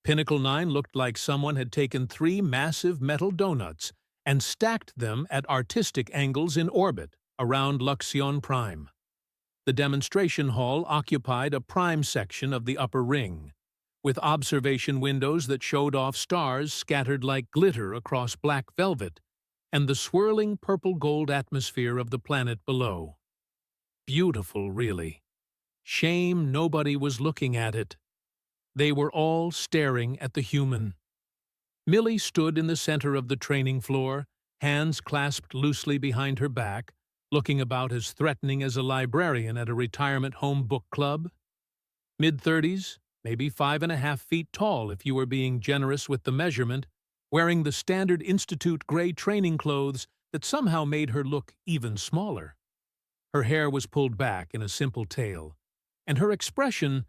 Pinnacle 9 looked like someone had taken 3 massive metal donuts and stacked them at artistic angles in orbit around Luxion Prime. The demonstration hall occupied a prime section of the upper ring, with observation windows that showed off stars scattered like glitter across black velvet and the swirling purple-gold atmosphere of the planet below. Beautiful, really. Shame nobody was looking at it. They were all staring at the human. Millie stood in the center of the training floor, hands clasped loosely behind her back, looking about as threatening as a librarian at a retirement home book club. Mid-30s, maybe 5.5 feet tall if you were being generous with the measurement, wearing the standard Institute gray training clothes that somehow made her look even smaller. Her hair was pulled back in a simple tail, and her expression,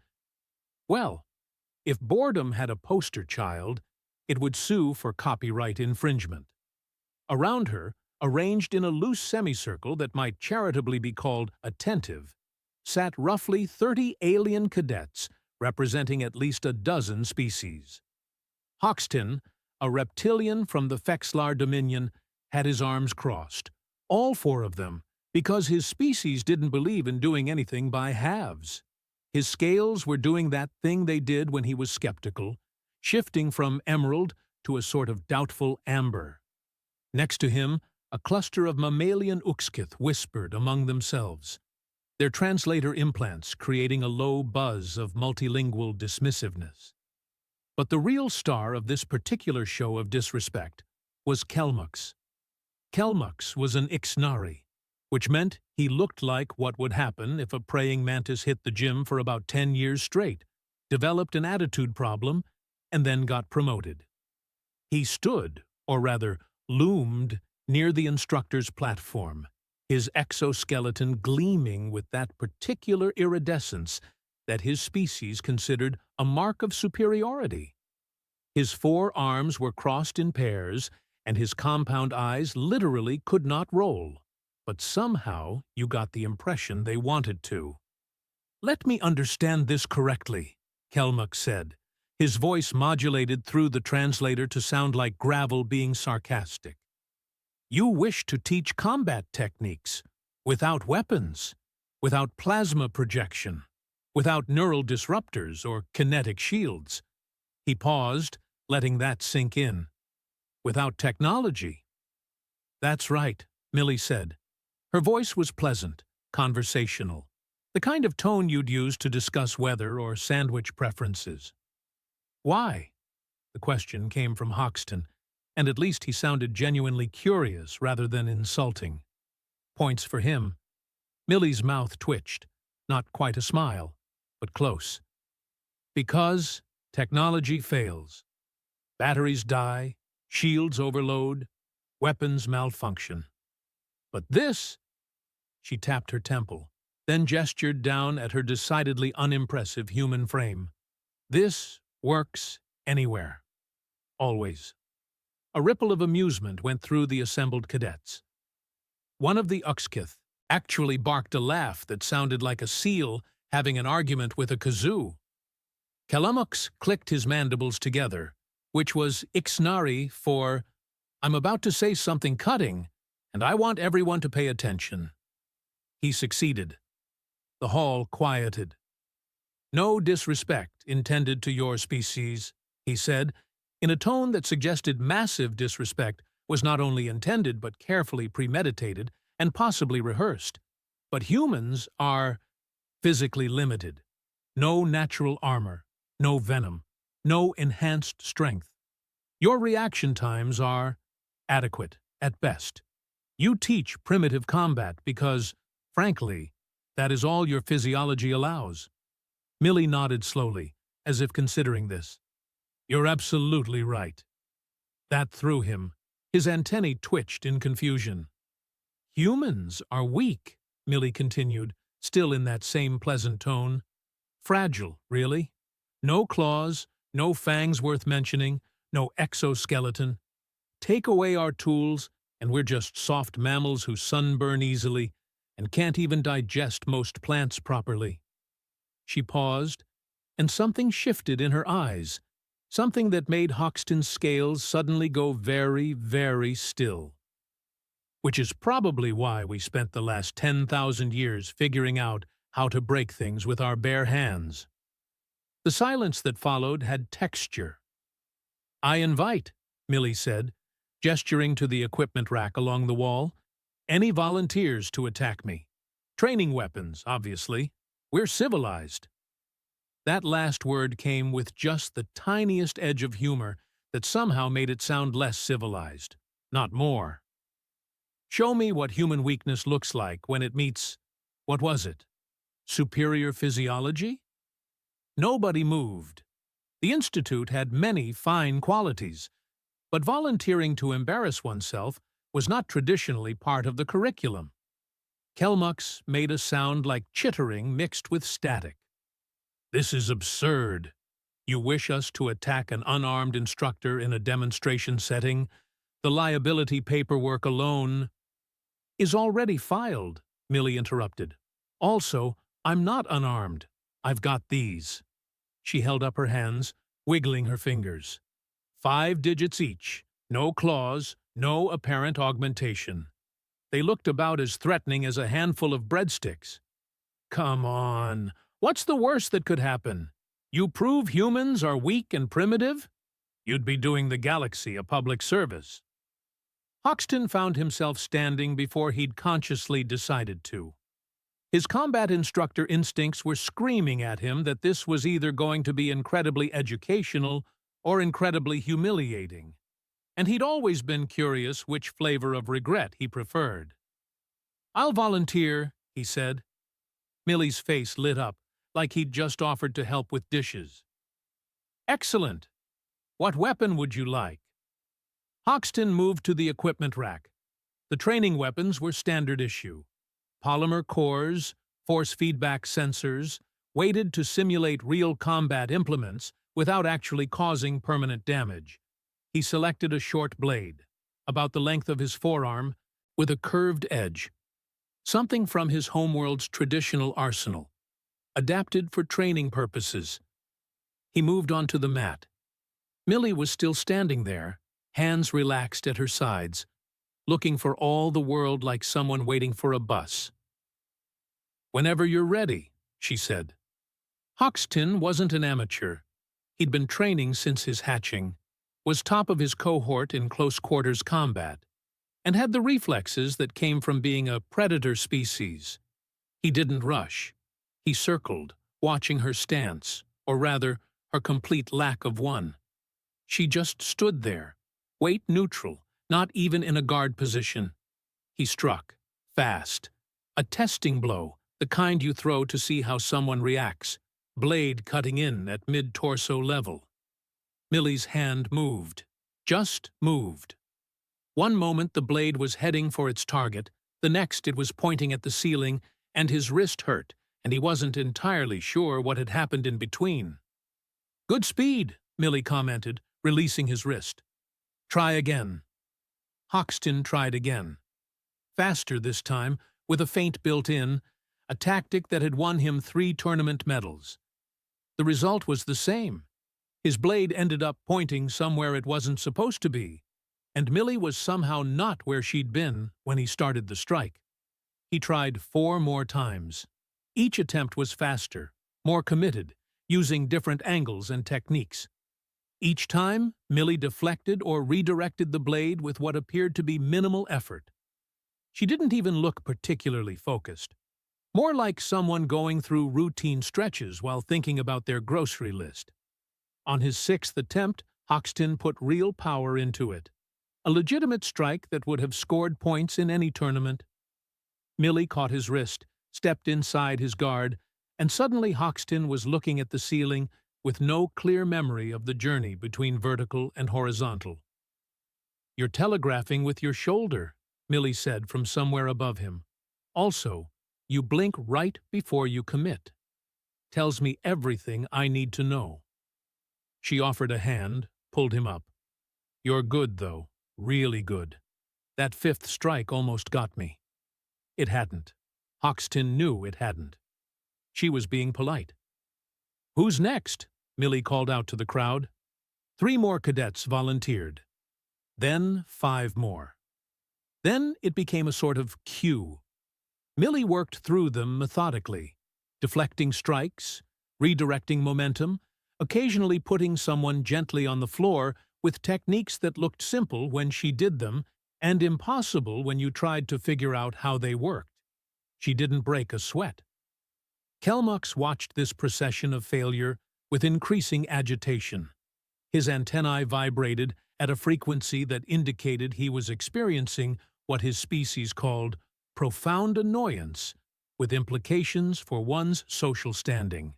well, if boredom had a poster child, it would sue for copyright infringement. Around her, arranged in a loose semicircle that might charitably be called attentive, sat roughly 30 alien cadets representing at least a dozen species. Hoxton, a reptilian from the Fexlar Dominion, had his arms crossed, all 4 of them, because his species didn't believe in doing anything by halves. His scales were doing that thing they did when he was skeptical, shifting from emerald to a sort of doubtful amber. Next to him, a cluster of mammalian Uxkith whispered among themselves, their translator implants creating a low buzz of multilingual dismissiveness. But the real star of this particular show of disrespect was Kelmux. Kelmux was an Ixnari, which meant he looked like what would happen if a praying mantis hit the gym for about 10 years straight, developed an attitude problem, and then got promoted. He stood, or rather loomed, near the instructor's platform, his exoskeleton gleaming with that particular iridescence that his species considered a mark of superiority. His 4 arms were crossed in pairs, and his compound eyes literally could not roll. But somehow you got the impression they wanted to. "Let me understand this correctly," Kelmux said, his voice modulated through the translator to sound like gravel being sarcastic. "You wish to teach combat techniques, without weapons, without plasma projection, without neural disruptors or kinetic shields." He paused, letting that sink in. "Without technology." "That's right," Millie said. Her voice was pleasant, conversational, the kind of tone you'd use to discuss weather or sandwich preferences. "Why?" The question came from Hoxton, and at least he sounded genuinely curious rather than insulting. Points for him. Millie's mouth twitched, not quite a smile, but close. "Because technology fails. Batteries die, shields overload, weapons malfunction. But this," she tapped her temple, then gestured down at her decidedly unimpressive human frame. "This works anywhere. Always." A ripple of amusement went through the assembled cadets. One of the Uxkith actually barked a laugh that sounded like a seal having an argument with a kazoo. Kelmux clicked his mandibles together, which was Ixnari for, "I'm about to say something cutting, and I want everyone to pay attention." He succeeded. The hall quieted. "No disrespect intended to your species," he said, in a tone that suggested massive disrespect was not only intended but carefully premeditated and possibly rehearsed. "But humans are physically limited. No natural armor, no venom, no enhanced strength. Your reaction times are adequate at best. You teach primitive combat because, frankly, that is all your physiology allows." Millie nodded slowly, as if considering this. "You're absolutely right." That threw him. His antennae twitched in confusion. "Humans are weak," Millie continued, still in that same pleasant tone. "Fragile, really. No claws, no fangs worth mentioning, no exoskeleton. Take away our tools, and we're just soft mammals who sunburn easily and can't even digest most plants properly." She paused, and something shifted in her eyes, something that made Hoxton's scales suddenly go very, very still. Which is probably why we spent the last 10,000 years figuring out how to break things with our bare hands. The silence that followed had texture. "I invite," Millie said, gesturing to the equipment rack along the wall, "any volunteers to attack me. Training weapons, obviously. We're civilized." That last word came with just the tiniest edge of humor that somehow made it sound less civilized, not more. Show me what human weakness looks like when it meets, what was it, superior physiology? Nobody moved. The Institute had many fine qualities, but volunteering to embarrass oneself was not traditionally part of the curriculum. Kelmux made a sound like chittering mixed with static. "This is absurd. You wish us to attack an unarmed instructor in a demonstration setting? The liability paperwork alone—" "Is already filed," Millie interrupted. "Also, I'm not unarmed. I've got these." She held up her hands, wiggling her fingers. 5 digits each, no claws, no apparent augmentation. They looked about as threatening as a handful of breadsticks. "Come on, what's the worst that could happen? You prove humans are weak and primitive? You'd be doing the galaxy a public service." Hoxton found himself standing before he'd consciously decided to. His combat instructor instincts were screaming at him that this was either going to be incredibly educational or incredibly humiliating, and he'd always been curious which flavor of regret he preferred. "I'll volunteer," he said. Millie's face lit up, like he'd just offered to help with dishes. "Excellent. What weapon would you like?" Hoxton moved to the equipment rack. The training weapons were standard issue. Polymer cores, force feedback sensors, weighted to simulate real combat implements without actually causing permanent damage. He selected a short blade, about the length of his forearm, with a curved edge. Something from his homeworld's traditional arsenal, adapted for training purposes. He moved onto the mat. Millie was still standing there, hands relaxed at her sides, looking for all the world like someone waiting for a bus. "Whenever you're ready," she said. Hoxton wasn't an amateur. He'd been training since his hatching, was top of his cohort in close-quarters combat, and had the reflexes that came from being a predator species. He didn't rush. He circled, watching her stance, or rather, her complete lack of one. She just stood there, weight neutral, not even in a guard position. He struck, fast. A testing blow, the kind you throw to see how someone reacts, blade cutting in at mid-torso level. Millie's hand moved. Just moved. One moment the blade was heading for its target, the next it was pointing at the ceiling, and his wrist hurt, and he wasn't entirely sure what had happened in between. "Good speed," Millie commented, releasing his wrist. "Try again." Hoxton tried again. Faster this time, with a feint built in, a tactic that had won him 3 tournament medals. The result was the same. His blade ended up pointing somewhere it wasn't supposed to be, and Millie was somehow not where she'd been when he started the strike. He tried 4 more times. Each attempt was faster, more committed, using different angles and techniques. Each time, Millie deflected or redirected the blade with what appeared to be minimal effort. She didn't even look particularly focused. More like someone going through routine stretches while thinking about their grocery list. On his 6th attempt, Hoxton put real power into it. A legitimate strike that would have scored points in any tournament. Millie caught his wrist, stepped inside his guard, and suddenly Hoxton was looking at the ceiling with no clear memory of the journey between vertical and horizontal. "You're telegraphing with your shoulder," Millie said from somewhere above him. "Also, you blink right before you commit. Tells me everything I need to know." She offered a hand, pulled him up. "You're good, though. Really good. That 5th strike almost got me." It hadn't. Hoxton knew it hadn't. She was being polite. "Who's next?" Millie called out to the crowd. 3 more cadets volunteered. Then 5 more. Then it became a sort of queue. Millie worked through them methodically, deflecting strikes, redirecting momentum, occasionally putting someone gently on the floor with techniques that looked simple when she did them and impossible when you tried to figure out how they worked. She didn't break a sweat. Kelmux watched this procession of failure with increasing agitation. His antennae vibrated at a frequency that indicated he was experiencing what his species called profound annoyance, with implications for one's social standing.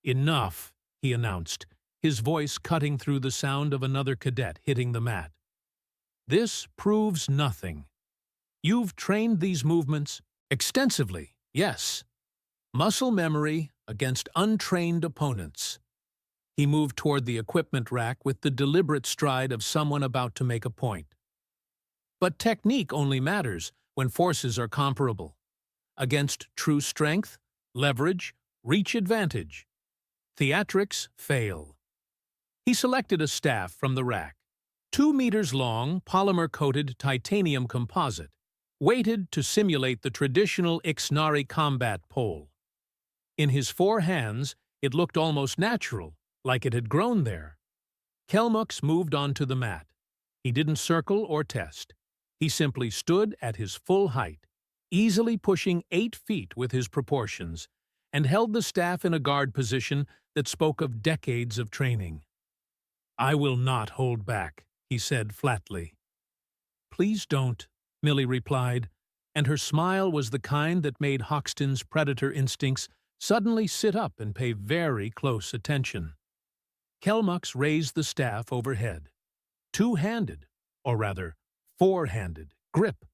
"Enough," he announced, his voice cutting through the sound of another cadet hitting the mat. "This proves nothing. You've trained these movements extensively, yes. Muscle memory against untrained opponents." He moved toward the equipment rack with the deliberate stride of someone about to make a point. "But technique only matters when forces are comparable. Against true strength, leverage, reach advantage. Theatrics fail." He selected a staff from the rack. 2 meters long, polymer-coated titanium composite, weighted to simulate the traditional Ixnari combat pole. In his 4 hands, it looked almost natural, like it had grown there. Kelmux moved onto the mat. He didn't circle or test. He simply stood at his full height, easily pushing 8 feet with his proportions, and held the staff in a guard position that spoke of decades of training. "I will not hold back," he said flatly. "Please don't," Millie replied, and her smile was the kind that made Hoxton's predator instincts suddenly sit up and pay very close attention. Kelmux raised the staff overhead. 2-handed, or rather, 4-handed, grip,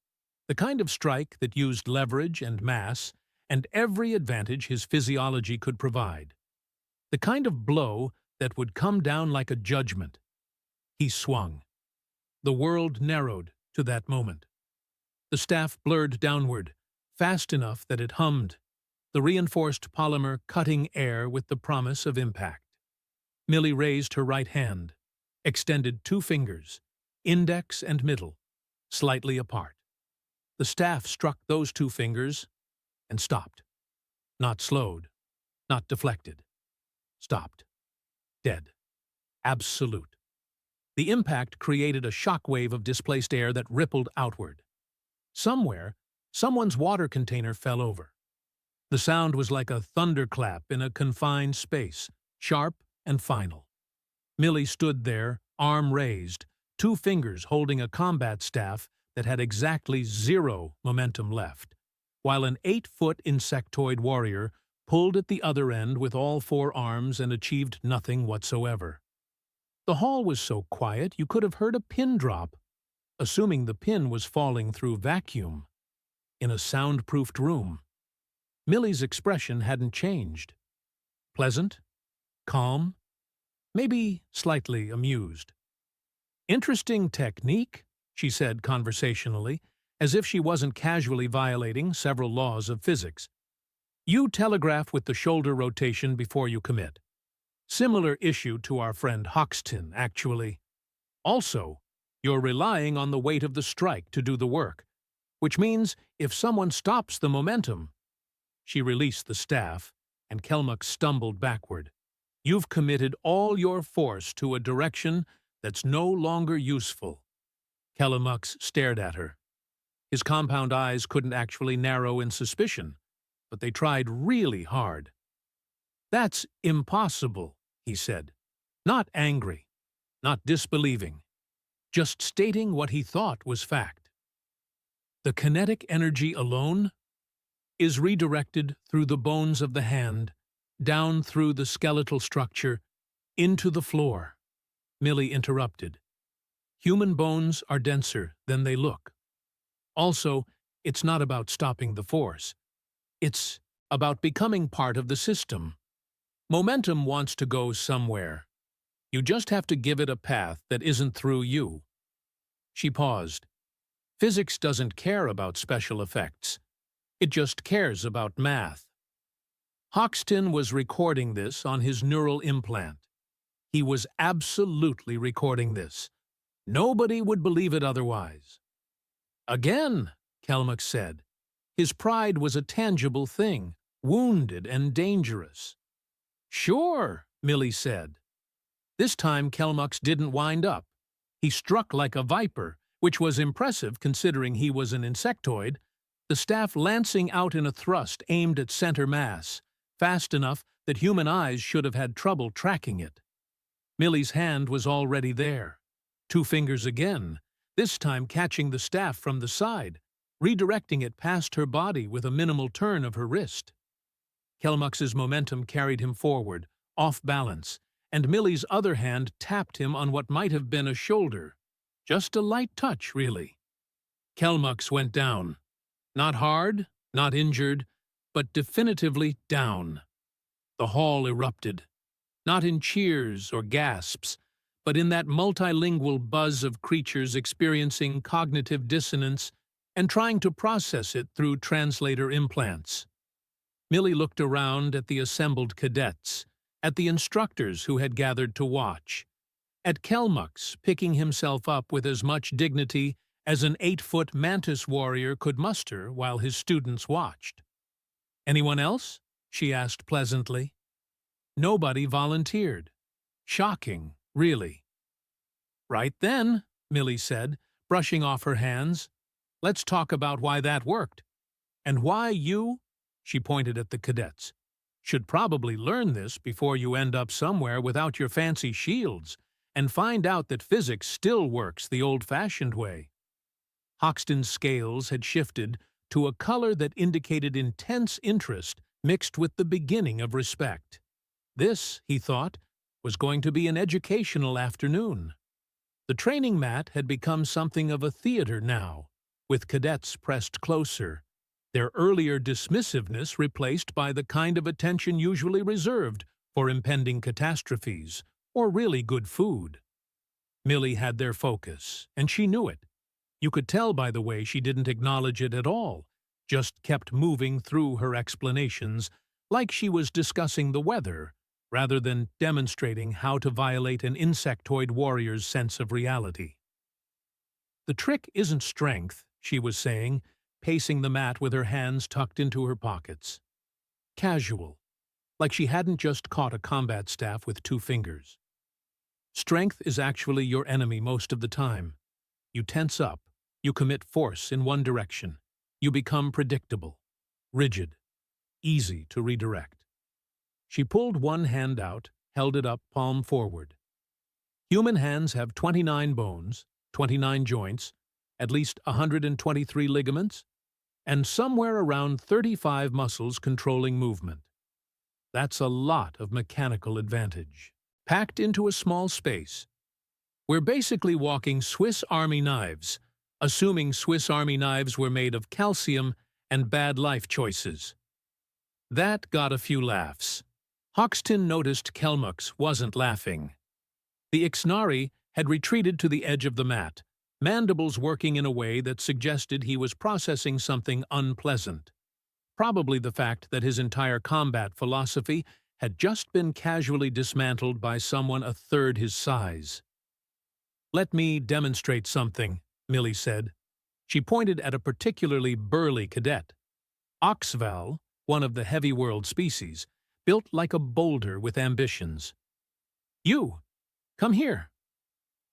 the kind of strike that used leverage and mass and every advantage his physiology could provide. The kind of blow that would come down like a judgment. He swung. The world narrowed to that moment. The staff blurred downward, fast enough that it hummed, the reinforced polymer cutting air with the promise of impact. Millie raised her right hand, extended 2 fingers, index and middle, slightly apart. The staff struck those 2 fingers and stopped. Not slowed, not deflected. Stopped. Dead. Absolute. The impact created a shockwave of displaced air that rippled outward. Somewhere, someone's water container fell over. The sound was like a thunderclap in a confined space, sharp and final. Millie stood there, arm raised, 2 fingers holding a combat staff that had exactly 0 momentum left, while an 8-foot insectoid warrior pulled at the other end with all 4 arms and achieved nothing whatsoever. The hall was so quiet you could have heard a pin drop, assuming the pin was falling through vacuum, in a soundproofed room. Millie's expression hadn't changed. Pleasant, calm, maybe slightly amused. "Interesting technique," she said conversationally, as if she wasn't casually violating several laws of physics. "You telegraph with the shoulder rotation before you commit. Similar issue to our friend Hoxton, actually. Also, you're relying on the weight of the strike to do the work, which means if someone stops the momentum—" She released the staff, and Kelmux stumbled backward. "You've committed all your force to a direction that's no longer useful." Kelmux stared at her. His compound eyes couldn't actually narrow in suspicion, but they tried really hard. "That's impossible," he said. Not angry, not disbelieving, just stating what he thought was fact. "The kinetic energy alone is redirected through the bones of the hand, down through the skeletal structure, into the floor," Millie interrupted. "Human bones are denser than they look. Also, it's not about stopping the force. It's about becoming part of the system. Momentum wants to go somewhere. You just have to give it a path that isn't through you." She paused. Physics doesn't care about special effects. It just cares about math. Hoxton was recording this on his neural implant. He was absolutely recording this. Nobody would believe it otherwise. Again, Kelmuk said. His pride was a tangible thing, wounded and dangerous. Sure, Millie said. This time Kelmux didn't wind up. He struck like a viper, which was impressive considering he was an insectoid, the staff lancing out in a thrust aimed at center mass, fast enough that human eyes should have had trouble tracking it. Millie's hand was already there. 2 fingers again, this time catching the staff from the side, redirecting it past her body with a minimal turn of her wrist. Kelmux's momentum carried him forward, off balance, and Millie's other hand tapped him on what might have been a shoulder. Just a light touch, really. Kelmux went down. Not hard, not injured, but definitively down. The hall erupted. Not in cheers or gasps, but in that multilingual buzz of creatures experiencing cognitive dissonance and trying to process it through translator implants. Millie looked around at the assembled cadets, at the instructors who had gathered to watch, at Kelmux picking himself up with as much dignity as an 8-foot mantis warrior could muster while his students watched. "Anyone else?" she asked pleasantly. Nobody volunteered. Shocking, really. "Right then," Millie said, brushing off her hands. "Let's talk about why that worked. And why you," she pointed at the cadets, "should probably learn this before you end up somewhere without your fancy shields and find out that physics still works the old-fashioned way." Hoxton's scales had shifted to a color that indicated intense interest mixed with the beginning of respect. This, he thought, was going to be an educational afternoon. The training mat had become something of a theater now, with cadets pressed closer, their earlier dismissiveness replaced by the kind of attention usually reserved for impending catastrophes or really good food. Millie had their focus, and she knew it. You could tell by the way she didn't acknowledge it at all, just kept moving through her explanations like she was discussing the weather, rather than demonstrating how to violate an insectoid warrior's sense of reality. "The trick isn't strength," she was saying, pacing the mat with her hands tucked into her pockets. Casual, like she hadn't just caught a combat staff with 2 fingers. "Strength is actually your enemy most of the time. You tense up, you commit force in one direction, you become predictable, rigid, easy to redirect." She pulled one hand out, held it up palm forward. "Human hands have 29 bones, 29 joints, at least 123 ligaments, and somewhere around 35 muscles controlling movement. That's a lot of mechanical advantage, packed into a small space. We're basically walking Swiss Army knives, assuming Swiss Army knives were made of calcium and bad life choices." That got a few laughs. Hoxton noticed Kelmux wasn't laughing. The Ixnari had retreated to the edge of the mat, mandibles working in a way that suggested he was processing something unpleasant. Probably the fact that his entire combat philosophy had just been casually dismantled by someone a third his size. "Let me demonstrate something," Millie said. She pointed at a particularly burly cadet. Oxval, one of the heavy world species, built like a boulder with ambitions. "You, come here."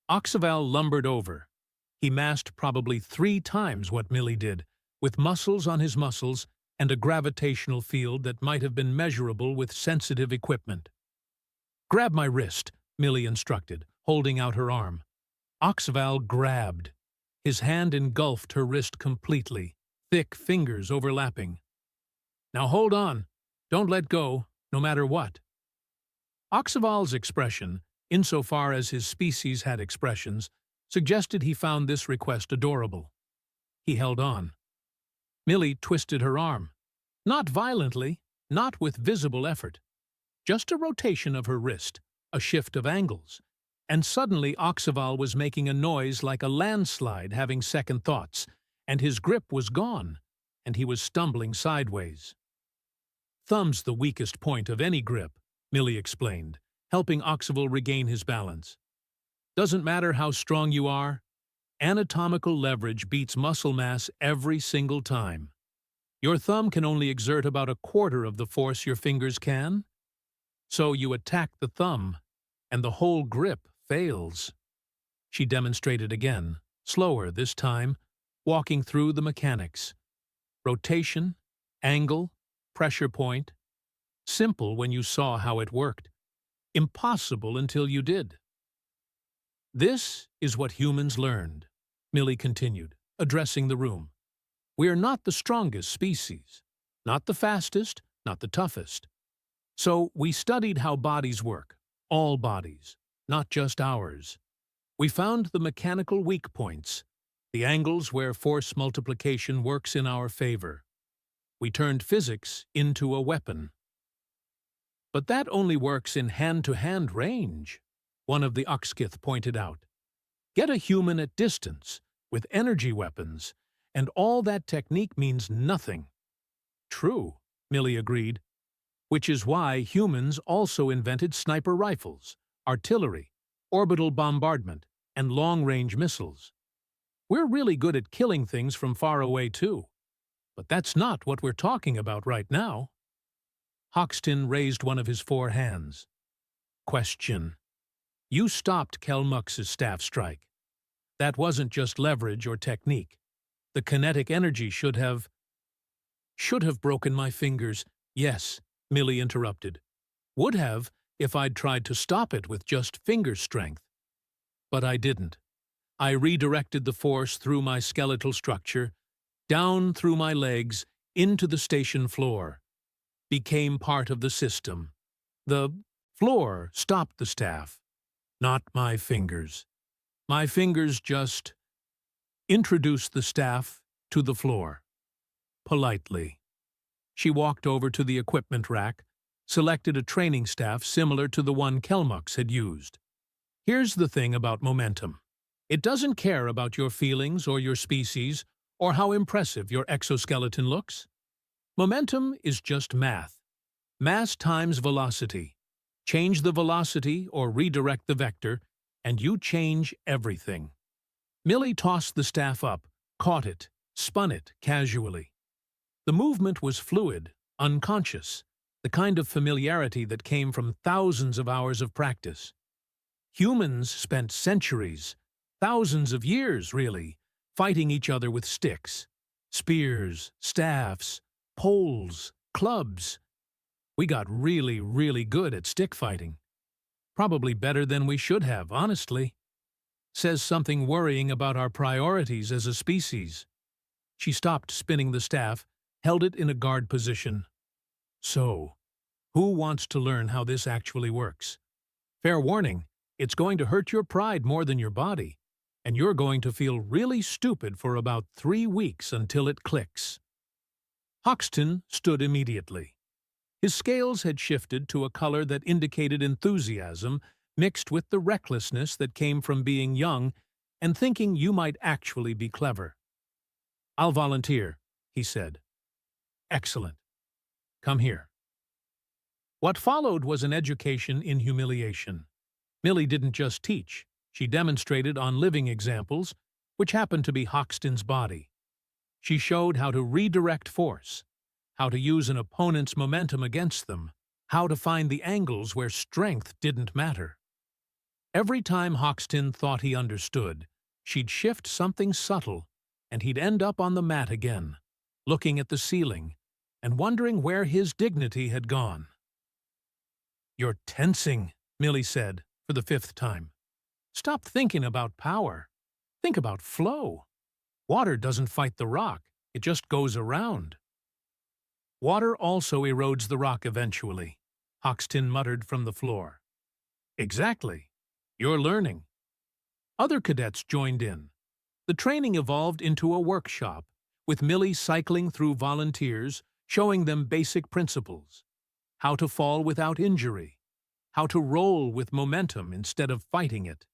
Oxval lumbered over. He massed probably 3 times what Millie did, with muscles on his muscles and a gravitational field that might have been measurable with sensitive equipment. "Grab my wrist," Millie instructed, holding out her arm. Oxval grabbed. His hand engulfed her wrist completely, thick fingers overlapping. "Now hold on. Don't let go, no matter what." Oxval's expression, insofar as his species had expressions, suggested he found this request adorable. He held on. Millie twisted her arm. Not violently, not with visible effort. Just a rotation of her wrist, a shift of angles. And suddenly Oxval was making a noise like a landslide having second thoughts, and his grip was gone, and he was stumbling sideways. "Thumb's the weakest point of any grip," Millie explained, helping Oxyval regain his balance. Doesn't matter how strong you are, anatomical leverage beats muscle mass every single time. Your thumb can only exert about a quarter of the force your fingers can, so you attack the thumb, and the whole grip fails. She demonstrated again, slower this time, walking through the mechanics. Rotation, angle, pressure point. Simple when you saw how it worked. Impossible until you did. This is what humans learned, Millie continued, addressing the room. We are not the strongest species, not the fastest, not the toughest. So we studied how bodies work, all bodies, not just ours. We found the mechanical weak points, the angles where force multiplication works in our favor. We turned physics into a weapon. But that only works in hand-to-hand range, one of the Oxkith pointed out. Get a human at distance, with energy weapons, and all that technique means nothing. True, Millie agreed, which is why humans also invented sniper rifles, artillery, orbital bombardment, and long-range missiles. We're really good at killing things from far away, too. But that's not what we're talking about right now. Hoxton raised one of his 4 hands. Question. You stopped Kelmux's staff strike. That wasn't just leverage or technique. The kinetic energy should have broken my fingers. Yes, Millie interrupted. Would have if I'd tried to stop it with just finger strength. But I didn't. I redirected the force through my skeletal structure, down through my legs, into the station floor. Became part of the system. The floor stopped the staff, not my fingers. My fingers just introduced the staff to the floor. Politely. She walked over to the equipment rack, selected a training staff similar to the one Kelmux had used. Here's the thing about momentum. It doesn't care about your feelings or your species or how impressive your exoskeleton looks. Momentum is just math. Mass times velocity. Change the velocity or redirect the vector, and you change everything. Millie tossed the staff up, caught it, spun it casually. The movement was fluid, unconscious, the kind of familiarity that came from thousands of hours of practice. Humans spent centuries, thousands of years, really, fighting each other with sticks, spears, staffs, poles, clubs. We got really, really good at stick fighting. Probably better than we should have, honestly. Says something worrying about our priorities as a species. She stopped spinning the staff, held it in a guard position. So, who wants to learn how this actually works? Fair warning, it's going to hurt your pride more than your body, and you're going to feel really stupid for about 3 weeks until it clicks. Hoxton stood immediately. His scales had shifted to a color that indicated enthusiasm mixed with the recklessness that came from being young and thinking you might actually be clever. I'll volunteer, he said. Excellent. Come here. What followed was an education in humiliation. Millie didn't just teach, she demonstrated on living examples, which happened to be Hoxton's body. She showed how to redirect force, how to use an opponent's momentum against them, how to find the angles where strength didn't matter. Every time Hoxton thought he understood, she'd shift something subtle, and he'd end up on the mat again, looking at the ceiling, and wondering where his dignity had gone. You're tensing, Millie said, for the 5th time. Stop thinking about power. Think about flow. Water doesn't fight the rock, it just goes around. Water also erodes the rock eventually, Hoxton muttered from the floor. Exactly. You're learning. Other cadets joined in. The training evolved into a workshop, with Millie cycling through volunteers, showing them basic principles. How to fall without injury. How to roll with momentum instead of fighting it.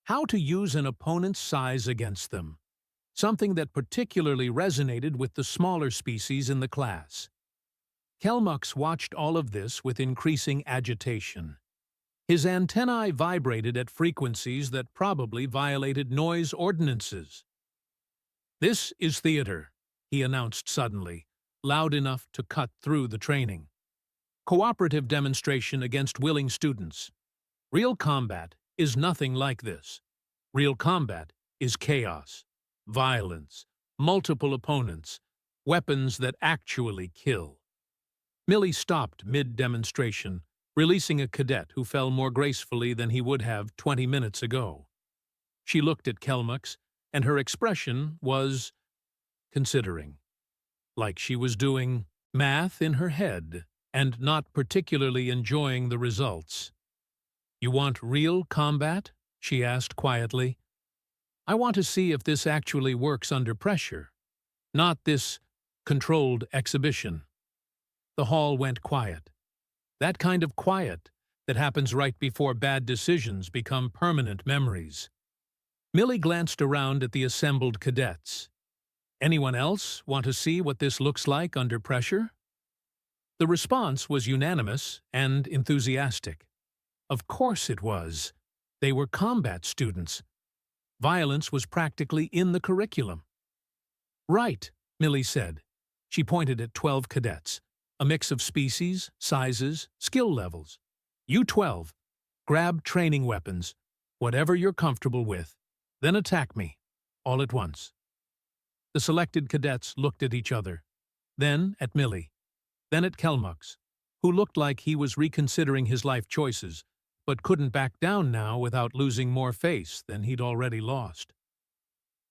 How to use an opponent's size against them. Something that particularly resonated with the smaller species in the class. Kelmux watched all of this with increasing agitation. His antennae vibrated at frequencies that probably violated noise ordinances. "This is theater," he announced suddenly, loud enough to cut through the training. "Cooperative demonstration against willing students. Real combat is nothing like this. Real combat is chaos, violence, multiple opponents, weapons that actually kill." Millie stopped mid-demonstration, releasing a cadet who fell more gracefully than he would have 20 minutes ago. She looked at Kelmux, and her expression was considering, like she was doing math in her head and not particularly enjoying the results. "You want real combat?" she asked quietly. "I want to see if this actually works under pressure, not this controlled exhibition." The hall went quiet. That kind of quiet that happens right before bad decisions become permanent memories. Millie glanced around at the assembled cadets. "Anyone else want to see what this looks like under pressure?" The response was unanimous and enthusiastic. Of course it was. They were combat students. Violence was practically in the curriculum. "Right," Millie said. She pointed at 12 cadets, a mix of species, sizes, skill levels. "You 12, grab training weapons, whatever you're comfortable with, then attack me, all at once." The selected cadets looked at each other, then at Millie, then at Kelmux, who looked like he was reconsidering his life choices, but couldn't back down now without losing more face than he'd already lost.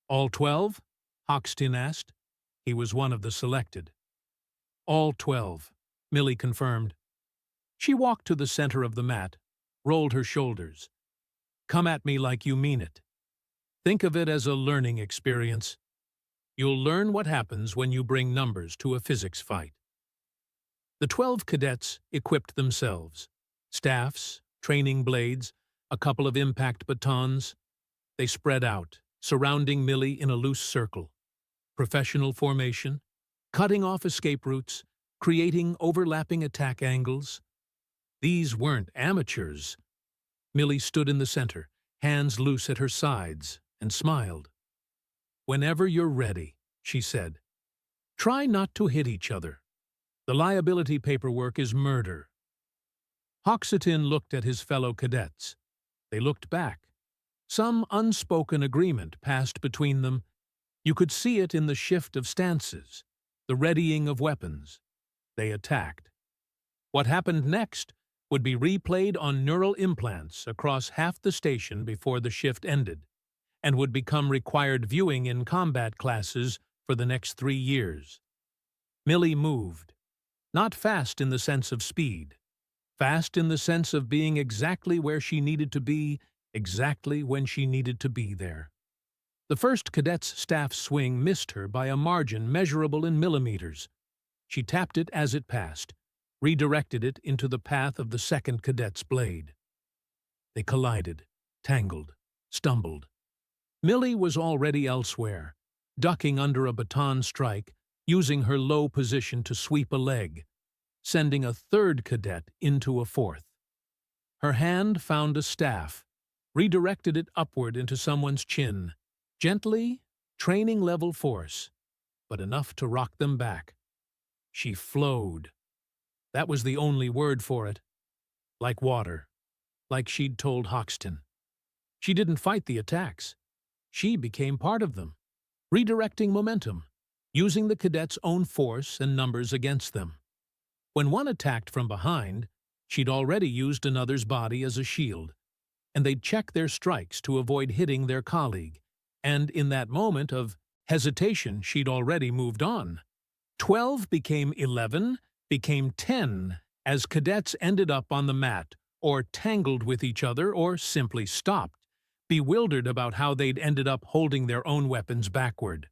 "All 12? Hoxton asked. He was one of the selected. "All 12, Millie confirmed. She walked to the center of the mat, rolled her shoulders. "Come at me like you mean it. Think of it as a learning experience. You'll learn what happens when you bring numbers to a physics fight." The 12 cadets equipped themselves. Staffs, training blades, a couple of impact batons. They spread out, surrounding Millie in a loose circle. Professional formation, cutting off escape routes, creating overlapping attack angles. These weren't amateurs. Millie stood in the center, hands loose at her sides, and smiled. "Whenever you're ready," she said. "Try not to hit each other. The liability paperwork is murder." Hoxton looked at his fellow cadets. They looked back. Some unspoken agreement passed between them. You could see it in the shift of stances, the readying of weapons. They attacked. What happened next would be replayed on neural implants across half the station before the shift ended, and would become required viewing in combat classes for the next 3 years. Millie moved. Not fast in the sense of speed. Fast in the sense of being exactly where she needed to be, exactly when she needed to be there. The first cadet's staff swing missed her by a margin measurable in millimeters. She tapped it as it passed, redirected it into the path of the second cadet's blade. They collided, tangled, stumbled. Millie was already elsewhere, ducking under a baton strike, using her low position to sweep a leg, sending a third cadet into a fourth. Her hand found a staff, redirected it upward into someone's chin, gently, training-level force, but enough to rock them back. She flowed. That was the only word for it. Like water, like she'd told Hoxton. She didn't fight the attacks. She became part of them, redirecting momentum, using the cadets' own force and numbers against them. When one attacked from behind, she'd already used another's body as a shield, and they'd check their strikes to avoid hitting their colleague, and in that moment of hesitation she'd already moved on. 12 became 11, became 10, as cadets ended up on the mat, or tangled with each other, or simply stopped, bewildered about how they'd ended up holding their own weapons backward.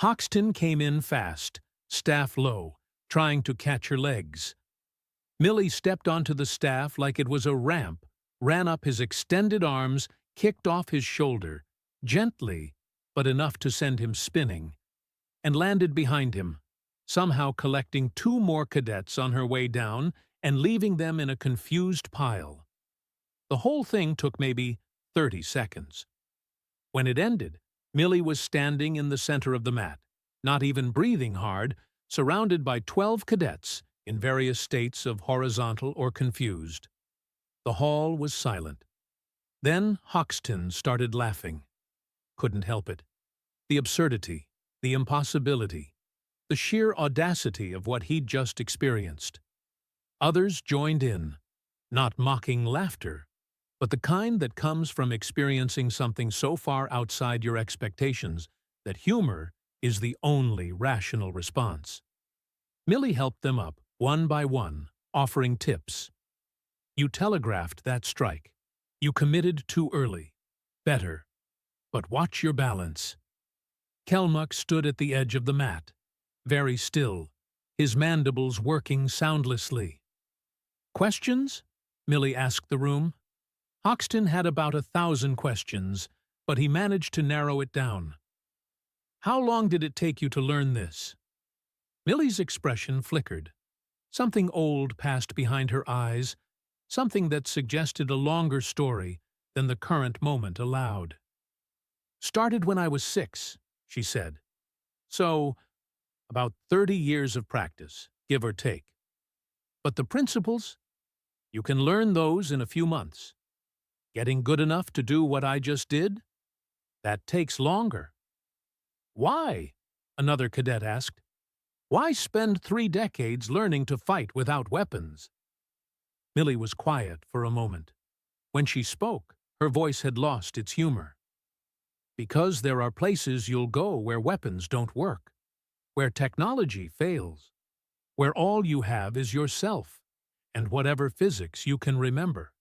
Hoxton came in fast, staff low, trying to catch her legs. Millie stepped onto the staff like it was a ramp, ran up his extended arms, kicked off his shoulder, gently, but enough to send him spinning, and landed behind him, somehow collecting 2 more cadets on her way down and leaving them in a confused pile. The whole thing took maybe 30 seconds. When it ended, Millie was standing in the center of the mat, not even breathing hard, surrounded by 12 cadets in various states of horizontal or confused. The hall was silent. Then Hoxton started laughing. Couldn't help it. The absurdity, the impossibility, the sheer audacity of what he'd just experienced. Others joined in, not mocking laughter, but the kind that comes from experiencing something so far outside your expectations that humor is the only rational response. Millie helped them up, one by one, offering tips. You telegraphed that strike. You committed too early. Better. But watch your balance. Kelmuck stood at the edge of the mat, very still, his mandibles working soundlessly. Questions? Millie asked the room. Hoxton had about 1,000 questions, but he managed to narrow it down. How long did it take you to learn this? Millie's expression flickered. Something old passed behind her eyes, something that suggested a longer story than the current moment allowed. Started when I was 6, she said. So, about 30 years of practice, give or take. But the principles? You can learn those in a few months. Getting good enough to do what I just did? That takes longer. Why? Another cadet asked. Why spend 3 decades learning to fight without weapons? Millie was quiet for a moment. When she spoke, her voice had lost its humor. Because there are places you'll go where weapons don't work, where technology fails, where all you have is yourself and whatever physics you can remember.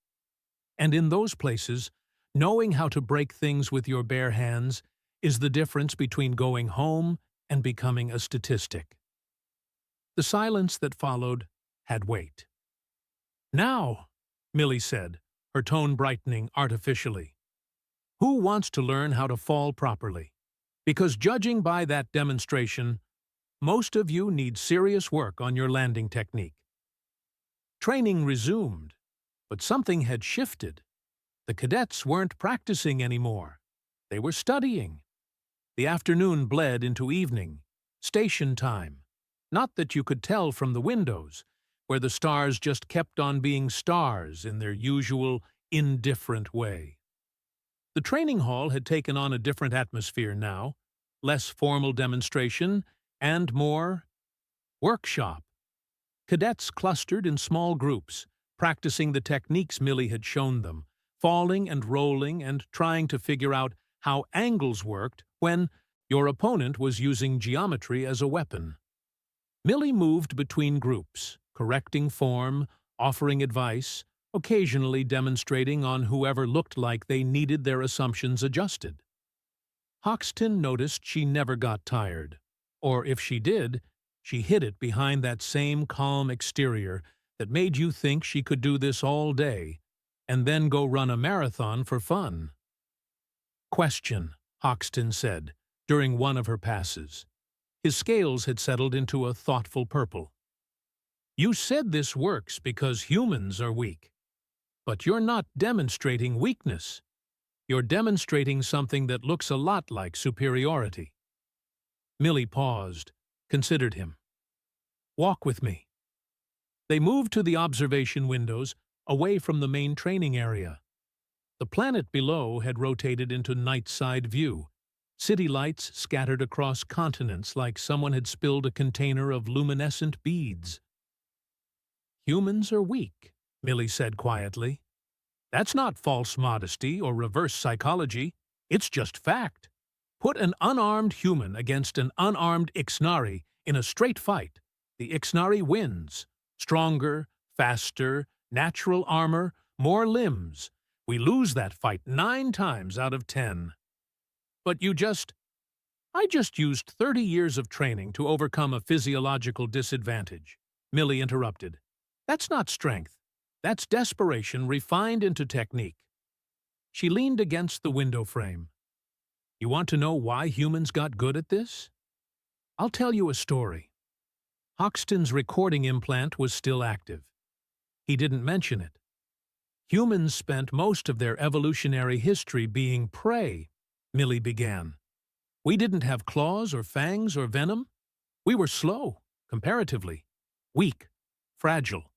And in those places, knowing how to break things with your bare hands is the difference between going home and becoming a statistic. The silence that followed had weight. Now, Millie said, her tone brightening artificially. Who wants to learn how to fall properly? Because judging by that demonstration, most of you need serious work on your landing technique. Training resumed, but something had shifted. The cadets weren't practicing anymore. They were studying. The afternoon bled into evening, station time. Not that you could tell from the windows, where the stars just kept on being stars in their usual, indifferent way. The training hall had taken on a different atmosphere now, less formal demonstration and more workshop. Cadets clustered in small groups, practicing the techniques Millie had shown them, falling and rolling and trying to figure out how angles worked when your opponent was using geometry as a weapon. Millie moved between groups, correcting form, offering advice, occasionally demonstrating on whoever looked like they needed their assumptions adjusted. Hoxton noticed she never got tired, or if she did, she hid it behind that same calm exterior that made you think she could do this all day and then go run a marathon for fun. Question, Hoxton said, during one of her passes. His scales had settled into a thoughtful purple. You said this works because humans are weak. But you're not demonstrating weakness. You're demonstrating something that looks a lot like superiority. Millie paused, considered him. Walk with me. They moved to the observation windows, away from the main training area. The planet below had rotated into night-side view, city lights scattered across continents like someone had spilled a container of luminescent beads. Humans are weak, Millie said quietly. That's not false modesty or reverse psychology. It's just fact. Put an unarmed human against an unarmed Ixnari in a straight fight. The Ixnari wins. Stronger, faster, natural armor, more limbs. We lose that fight 9 times out of 10. But I just used 30 years of training to overcome a physiological disadvantage, Millie interrupted. That's not strength. That's desperation refined into technique. She leaned against the window frame. You want to know why humans got good at this? I'll tell you a story. Hoxton's recording implant was still active. He didn't mention it. Humans spent most of their evolutionary history being prey, Millie began. We didn't have claws or fangs or venom. We were slow, comparatively, weak, fragile.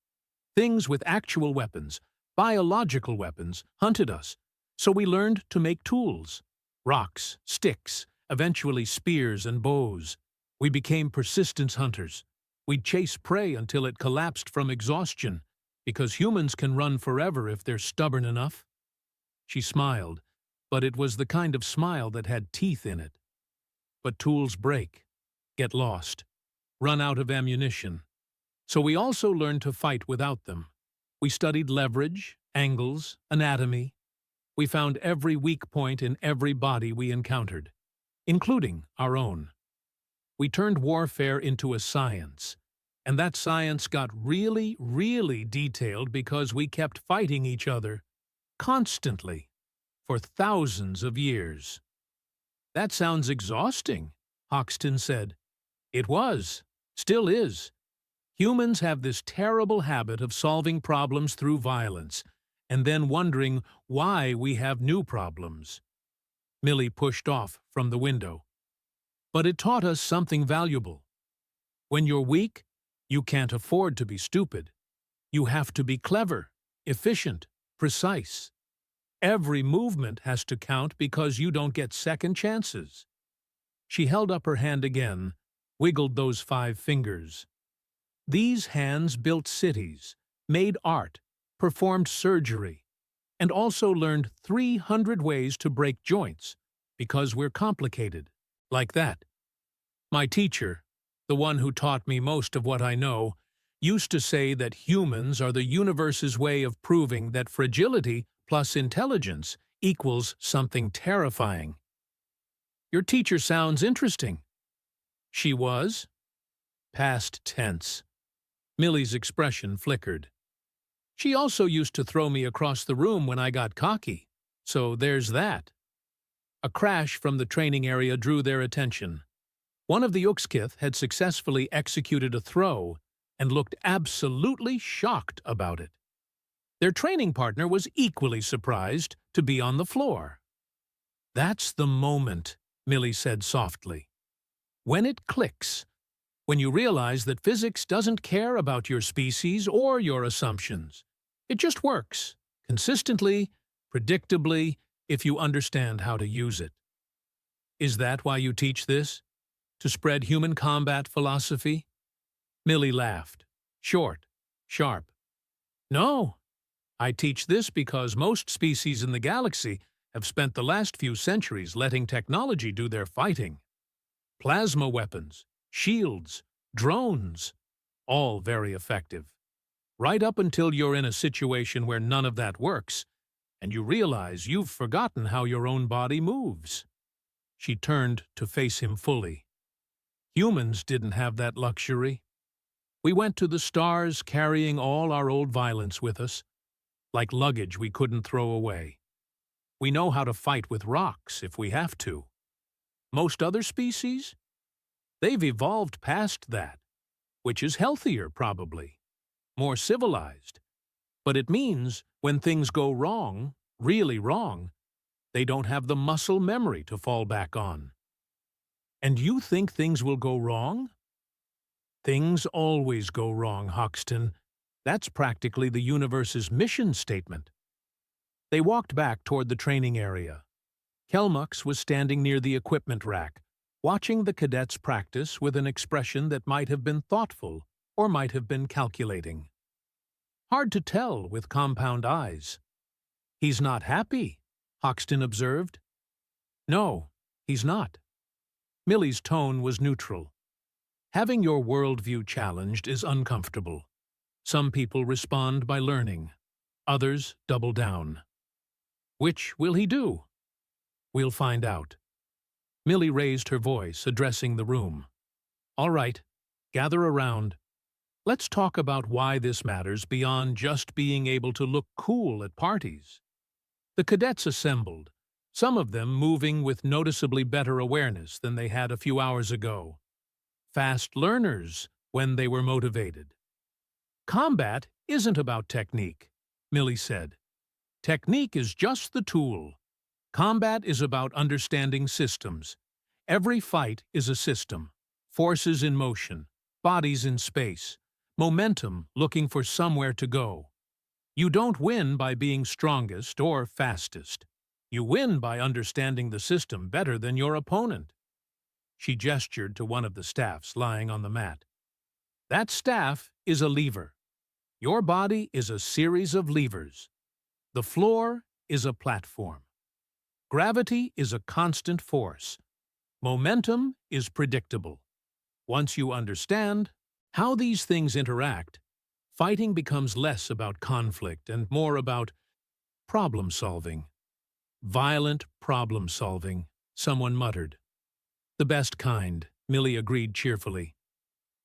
Things with actual weapons, biological weapons, hunted us, so we learned to make tools. Rocks, sticks, eventually spears and bows. We became persistence hunters. We'd chase prey until it collapsed from exhaustion, because humans can run forever if they're stubborn enough. She smiled, but it was the kind of smile that had teeth in it. But tools break, get lost, run out of ammunition. So we also learned to fight without them. We studied leverage, angles, anatomy. We found every weak point in every body we encountered, including our own. We turned warfare into a science, and that science got really, really detailed because we kept fighting each other, constantly, for thousands of years. That sounds exhausting, Hoxton said. It was, still is. Humans have this terrible habit of solving problems through violence, and then wondering why we have new problems. Millie pushed off from the window. But it taught us something valuable. When you're weak, you can't afford to be stupid. You have to be clever, efficient, precise. Every movement has to count because you don't get second chances. She held up her hand again, wiggled those 5 fingers. These hands built cities, made art, performed surgery, and also learned 300 ways to break joints, because we're complicated, like that. My teacher, the one who taught me most of what I know, used to say that humans are the universe's way of proving that fragility plus intelligence equals something terrifying. Your teacher sounds interesting. She was? Past tense. Millie's expression flickered. She also used to throw me across the room when I got cocky, so there's that. A crash from the training area drew their attention. One of the Uxkith had successfully executed a throw and looked absolutely shocked about it. Their training partner was equally surprised to be on the floor. That's the moment, Millie said softly. When it clicks, when you realize that physics doesn't care about your species or your assumptions. It just works, consistently, predictably, if you understand how to use it. Is that why you teach this? To spread human combat philosophy? Millie laughed, short, sharp. No, I teach this because most species in the galaxy have spent the last few centuries letting technology do their fighting. Plasma weapons, shields, drones, all very effective. Right up until you're in a situation where none of that works, and you realize you've forgotten how your own body moves. She turned to face him fully. Humans didn't have that luxury. We went to the stars carrying all our old violence with us, like luggage we couldn't throw away. We know how to fight with rocks if we have to. Most other species? They've evolved past that, which is healthier, probably, more civilized. But it means when things go wrong, really wrong, they don't have the muscle memory to fall back on. And you think things will go wrong? Things always go wrong, Hoxton. That's practically the universe's mission statement. They walked back toward the training area. Kelmux was standing near the equipment rack, watching the cadets practice with an expression that might have been thoughtful or might have been calculating. Hard to tell with compound eyes. He's not happy, Hoxton observed. No, he's not. Millie's tone was neutral. Having your worldview challenged is uncomfortable. Some people respond by learning. Others double down. Which will he do? We'll find out. Millie raised her voice, addressing the room. All right, gather around. Let's talk about why this matters beyond just being able to look cool at parties. The cadets assembled, some of them moving with noticeably better awareness than they had a few hours ago. Fast learners when they were motivated. Combat isn't about technique, Millie said. Technique is just the tool. Combat is about understanding systems. Every fight is a system. Forces in motion, bodies in space, momentum looking for somewhere to go. You don't win by being strongest or fastest. You win by understanding the system better than your opponent. She gestured to one of the staffs lying on the mat. That staff is a lever. Your body is a series of levers. The floor is a platform. Gravity is a constant force. Momentum is predictable. Once you understand how these things interact, fighting becomes less about conflict and more about problem-solving. Violent problem-solving, someone muttered. The best kind, Millie agreed cheerfully.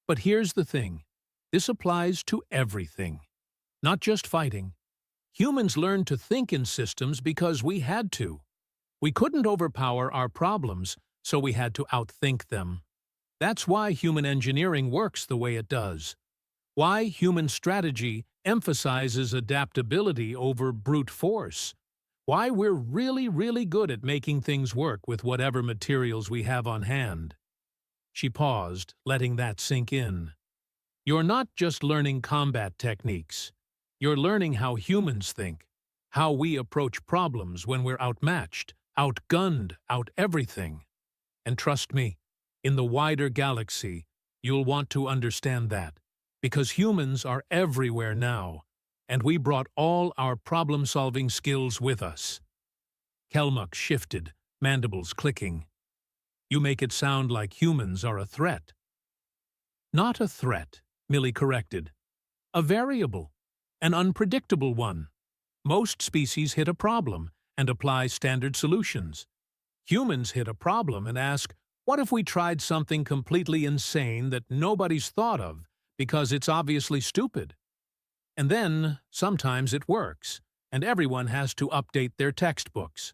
But here's the thing. This applies to everything, not just fighting. Humans learned to think in systems because we had to. We couldn't overpower our problems, so we had to outthink them. That's why human engineering works the way it does. Why human strategy emphasizes adaptability over brute force. Why we're really good at making things work with whatever materials we have on hand. She paused, letting that sink in. You're not just learning combat techniques. You're learning how humans think, how we approach problems when we're outmatched, outgunned, out-everything. And trust me, in the wider galaxy, you'll want to understand that, because humans are everywhere now, and we brought all our problem-solving skills with us. Kelmuck shifted, mandibles clicking. You make it sound like humans are a threat. Not a threat, Millie corrected. A variable, an unpredictable one. Most species hit a problem and apply standard solutions. Humans hit a problem and ask, what if we tried something completely insane that nobody's thought of because it's obviously stupid? And then, sometimes it works, and everyone has to update their textbooks.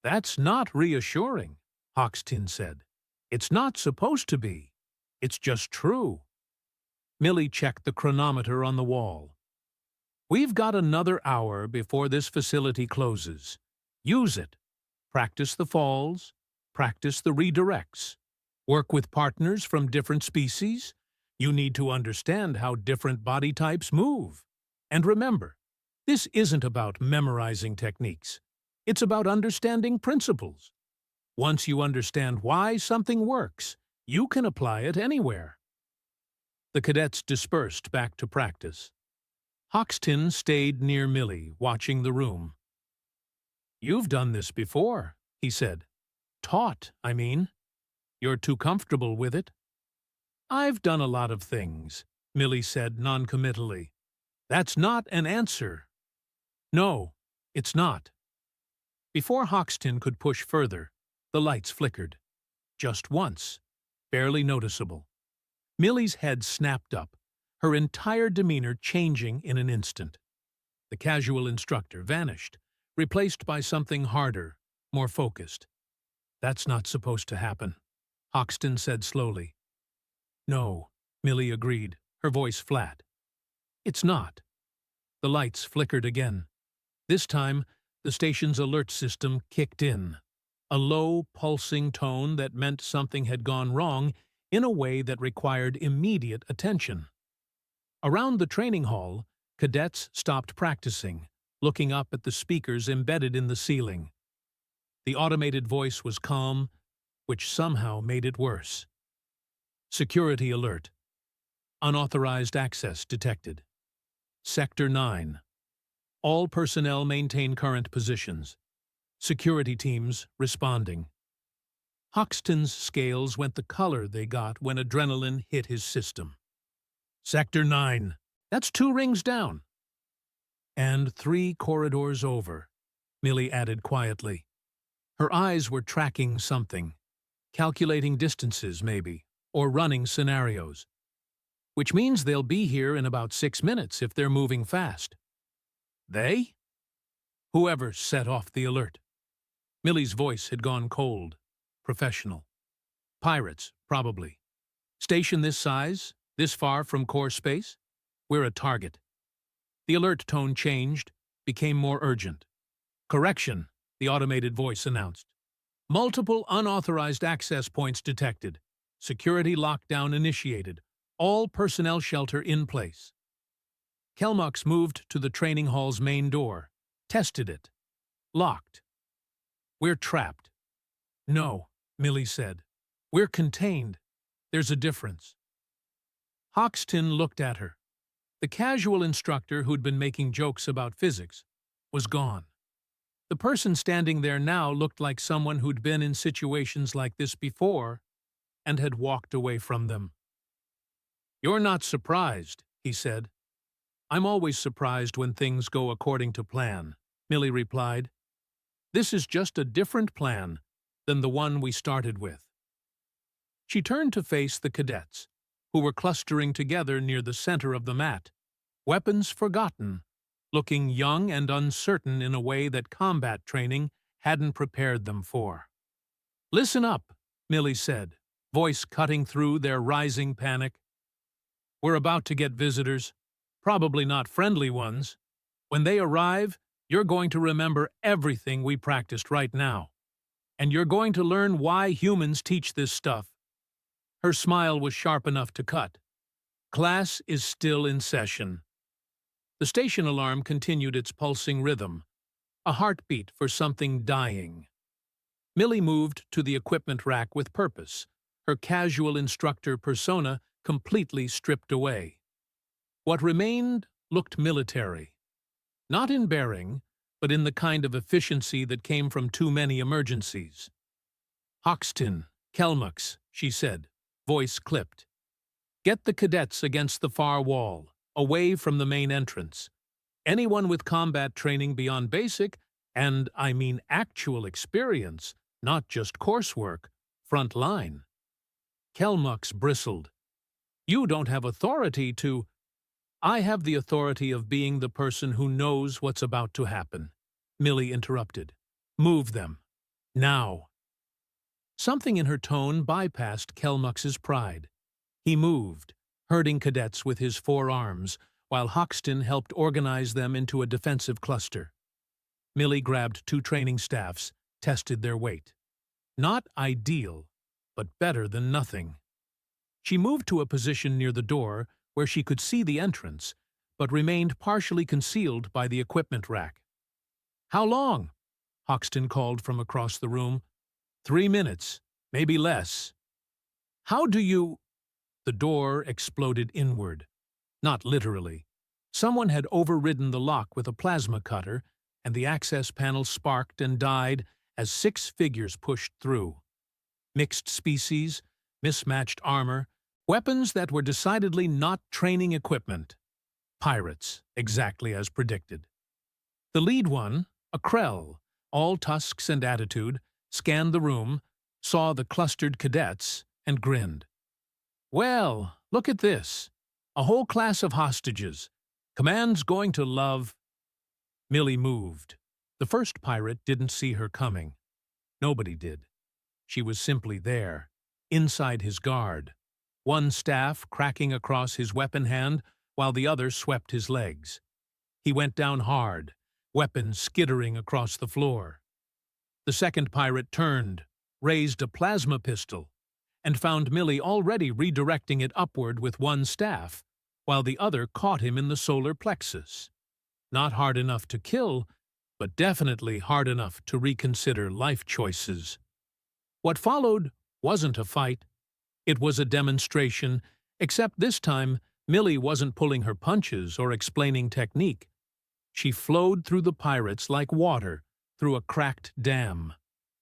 That's not reassuring, Hoxton said. It's not supposed to be. It's just true. Millie checked the chronometer on the wall. We've got another hour before this facility closes. Use it. Practice the falls. Practice the redirects. Work with partners from different species. You need to understand how different body types move. And remember, this isn't about memorizing techniques. It's about understanding principles. Once you understand why something works, you can apply it anywhere. The cadets dispersed back to practice. Hoxton stayed near Millie, watching the room. You've done this before, he said. Taught, I mean. You're too comfortable with it. I've done a lot of things, Millie said noncommittally. That's not an answer. No, it's not. Before Hoxton could push further, the lights flickered. Just once, barely noticeable. Millie's head snapped up, her entire demeanor changing in an instant. The casual instructor vanished, replaced by something harder, more focused. That's not supposed to happen, Hoxton said slowly. No, Millie agreed, her voice flat. It's not. The lights flickered again. This time, the station's alert system kicked in. A low, pulsing tone that meant something had gone wrong in a way that required immediate attention. Around the training hall, cadets stopped practicing, looking up at the speakers embedded in the ceiling. The automated voice was calm, which somehow made it worse. Security alert. Unauthorized access detected. Sector 9. All personnel maintain current positions. Security teams responding. Hoxton's scales went the color they got when adrenaline hit his system. Sector 9. That's 2 rings down. And 3 corridors over, Millie added quietly. Her eyes were tracking something. Calculating distances, maybe, or running scenarios. Which means they'll be here in about 6 minutes if they're moving fast. They? Whoever set off the alert. Millie's voice had gone cold, professional. Pirates, probably. Station this size, this far from core space? We're a target. The alert tone changed, became more urgent. "Correction," the automated voice announced. "Multiple unauthorized access points detected. Security lockdown initiated. All personnel shelter in place." Kelmux moved to the training hall's main door, tested it. Locked. "We're trapped." "No," Millie said. "We're contained. There's a difference." Hoxton looked at her. The casual instructor who'd been making jokes about physics was gone. The person standing there now looked like someone who'd been in situations like this before and had walked away from them. "You're not surprised," he said. "I'm always surprised when things go according to plan," Millie replied. "This is just a different plan than the one we started with." She turned to face the cadets, who were clustering together near the center of the mat, weapons forgotten, looking young and uncertain in a way that combat training hadn't prepared them for. "Listen up," Millie said, voice cutting through their rising panic. "We're about to get visitors, probably not friendly ones. When they arrive, you're going to remember everything we practiced right now. And you're going to learn why humans teach this stuff." Her smile was sharp enough to cut. "Class is still in session." The station alarm continued its pulsing rhythm, a heartbeat for something dying. Millie moved to the equipment rack with purpose, her casual instructor persona completely stripped away. What remained looked military. Not in bearing, but in the kind of efficiency that came from too many emergencies. "Hoxton, Kelmux," she said, voice clipped. "Get the cadets against the far wall, away from the main entrance. Anyone with combat training beyond basic, and I mean actual experience, not just coursework, front line." Kelmux bristled. "You don't have authority to—" "I have the authority of being the person who knows what's about to happen," Millie interrupted. "Move them. Now." Something in her tone bypassed Kelmux's pride. He moved, herding cadets with his forearms, while Hoxton helped organize them into a defensive cluster. Millie grabbed 2 training staffs, tested their weight. Not ideal, but better than nothing. She moved to a position near the door where she could see the entrance, but remained partially concealed by the equipment rack. "How long?" Hoxton called from across the room. 3 minutes, maybe less." "How do you—" The door exploded inward. Not literally. Someone had overridden the lock with a plasma cutter, and the access panel sparked and died as 6 figures pushed through. Mixed species, mismatched armor, weapons that were decidedly not training equipment. Pirates, exactly as predicted. The lead one, a Krell, all tusks and attitude, scanned the room, saw the clustered cadets, and grinned. "Well, look at this. A whole class of hostages. Command's going to love—" Millie moved. The first pirate didn't see her coming. Nobody did. She was simply there, inside his guard, one staff cracking across his weapon hand while the other swept his legs. He went down hard, weapon skittering across the floor. The second pirate turned, raised a plasma pistol, and found Millie already redirecting it upward with one staff, while the other caught him in the solar plexus. Not hard enough to kill, but definitely hard enough to reconsider life choices. What followed wasn't a fight. It was a demonstration, except this time Millie wasn't pulling her punches or explaining technique. She flowed through the pirates like water through a cracked dam,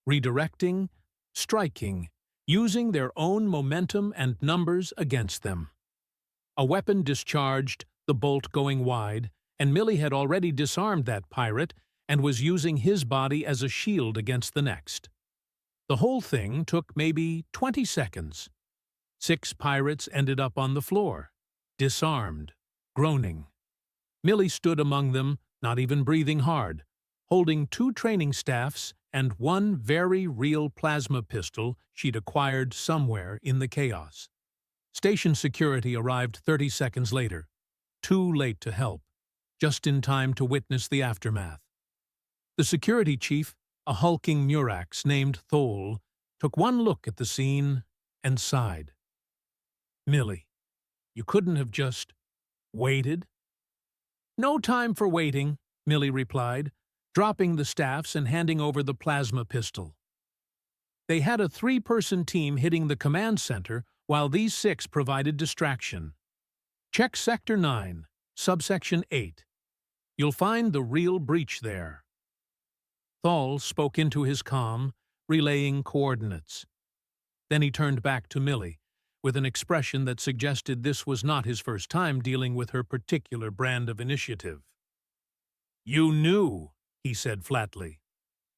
redirecting, striking, using their own momentum and numbers against them. A weapon discharged, the bolt going wide, and Millie had already disarmed that pirate and was using his body as a shield against the next. The whole thing took maybe 20 seconds. 6 pirates ended up on the floor, disarmed, groaning. Millie stood among them, not even breathing hard, holding 2 training staffs and 1 very real plasma pistol she'd acquired somewhere in the chaos. Station security arrived 30 seconds later, too late to help. just in time to witness the aftermath. The security chief, a hulking Murax named Thole, took one look at the scene and sighed. "Millie, you couldn't have just waited?" "No time for waiting," Millie replied, dropping the staffs and handing over the plasma pistol. They had a 3-person team hitting the command center while these 6 provided distraction. "Check Sector 9, Subsection 8. You'll find the real breach there." Thal spoke into his comm, relaying coordinates. Then he turned back to Millie, with an expression that suggested this was not his first time dealing with her particular brand of initiative. "You knew," he said flatly.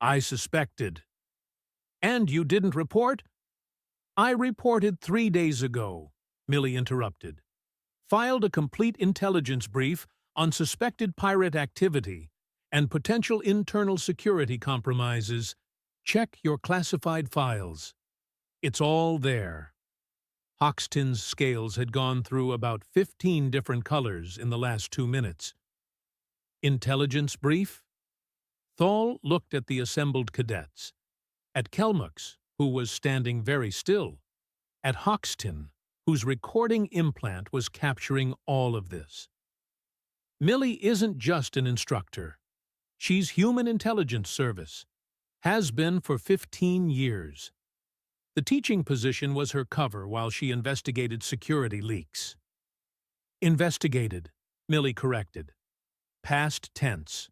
"I suspected." "And you didn't report?" "I reported 3 days ago," Millie interrupted. "Filed a complete intelligence brief on suspected pirate activity and potential internal security compromises. Check your classified files. It's all there." Hoxton's scales had gone through about 15 different colors in the last 2 minutes. "Intelligence brief?" Thal looked at the assembled cadets, at Kelmux, who was standing very still, at Hoxton, whose recording implant was capturing all of this. "Millie isn't just an instructor. She's Human Intelligence Service. Has been for 15 years. The teaching position was her cover while she investigated security leaks." "Investigated," Millie corrected. Past tense.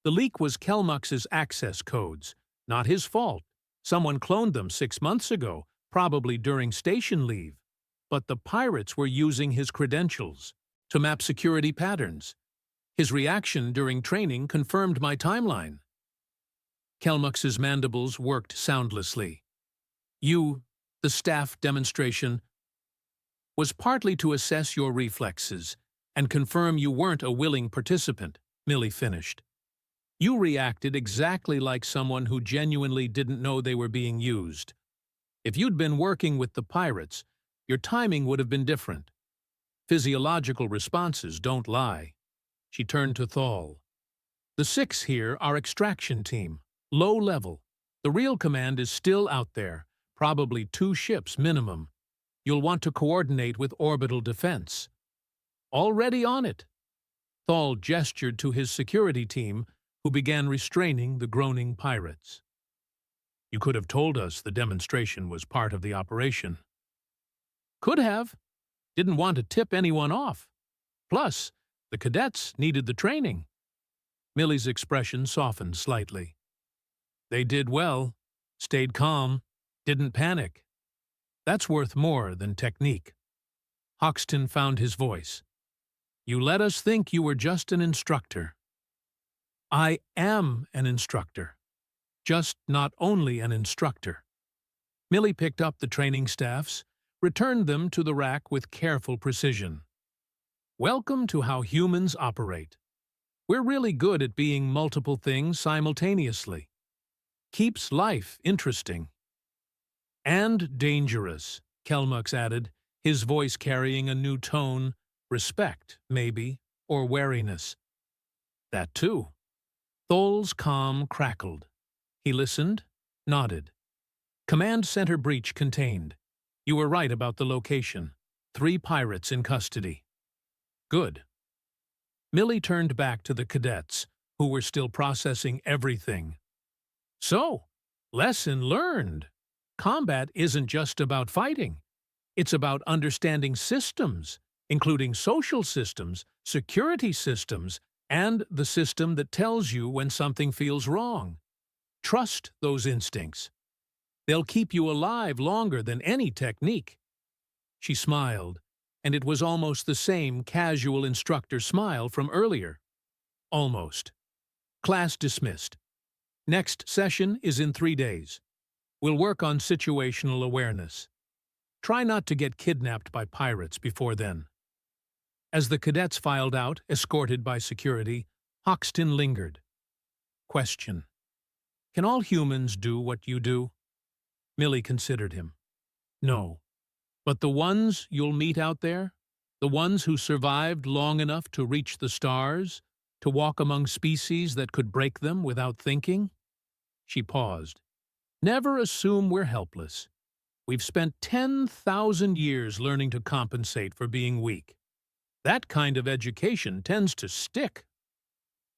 The leak was Kelmux's access codes. Not his fault. Someone cloned them 6 months ago, probably during station leave. But the pirates were using his credentials to map security patterns. His reaction during training confirmed my timeline. Kelmux's mandibles worked soundlessly. The staff demonstration, was partly to assess your reflexes and confirm you weren't a willing participant," Millie finished. "You reacted exactly like someone who genuinely didn't know they were being used. If you'd been working with the pirates, your timing would have been different. Physiological responses don't lie." She turned to Thal. "The 6 here are extraction team, low level. The real command is still out there, probably 2 ships minimum. You'll want to coordinate with orbital defense." "Already on it." Thal gestured to his security team, who began restraining the groaning pirates. "You could have told us the demonstration was part of the operation." "Could have. Didn't want to tip anyone off. Plus, the cadets needed the training." Millie's expression softened slightly. "They did well, stayed calm, didn't panic. That's worth more than technique." Hoxton found his voice. "You let us think you were just an instructor." "I am an instructor. Just not only an instructor." Millie picked up the training staffs, returned them to the rack with careful precision. "Welcome to how humans operate. We're really good at being multiple things simultaneously. Keeps life interesting." "And dangerous," Kelmux added, his voice carrying a new tone, respect, maybe, or wariness. "That too." Thol's calm crackled. He listened, nodded. "Command center breach contained. You were right about the location. 3 pirates in custody." "Good." Millie turned back to the cadets, who were still processing everything. "So, lesson learned. Combat isn't just about fighting. It's about understanding systems, including social systems, security systems, and the system that tells you when something feels wrong. Trust those instincts. They'll keep you alive longer than any technique." She smiled, and it was almost the same casual instructor smile from earlier. Almost. "Class dismissed. Next session is in 3 days. We'll work on situational awareness. Try not to get kidnapped by pirates before then." As the cadets filed out, escorted by security, Hoxton lingered. Question. "Can all humans do what you do?" Millie considered him. "No. But the ones you'll meet out there, the ones who survived long enough to reach the stars, To walk among species that could break them without thinking? She paused. Never assume we're helpless. We've spent 10,000 years learning to compensate for being weak. That kind of education tends to stick.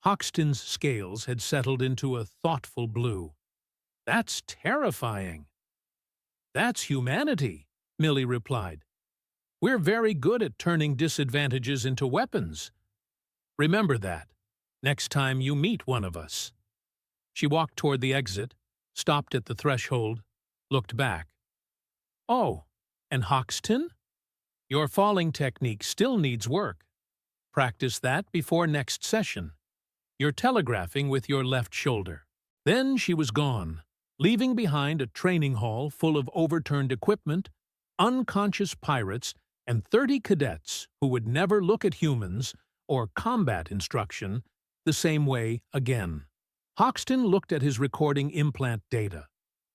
Hoxton's scales had settled into a thoughtful blue. That's terrifying. That's humanity, Millie replied. We're very good at turning disadvantages into weapons. Remember that, next time you meet one of us. She walked toward the exit, stopped at the threshold, looked back. Oh, and Hoxton? Your falling technique still needs work. Practice that before next session. You're telegraphing with your left shoulder. Then she was gone, leaving behind a training hall full of overturned equipment, unconscious pirates, and 30 cadets who would never look at humans or combat instruction the same way again. Hoxton looked at his recording implant data.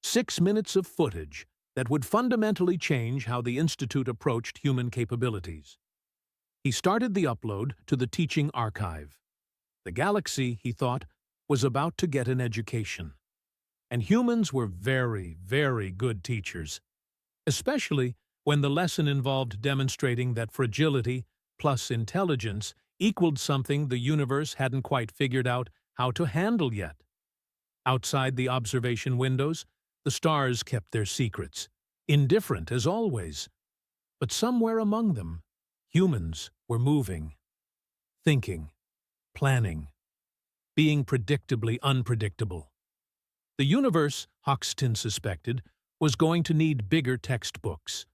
6 minutes of footage that would fundamentally change how the Institute approached human capabilities. He started the upload to the teaching archive. The galaxy, he thought, was about to get an education. And humans were very, very good teachers, especially when the lesson involved demonstrating that fragility plus intelligence equaled something the universe hadn't quite figured out how to handle yet. Outside the observation windows, the stars kept their secrets, indifferent as always. But somewhere among them, humans were moving, thinking, planning, being predictably unpredictable. The universe, Hoxton suspected, was going to need bigger textbooks,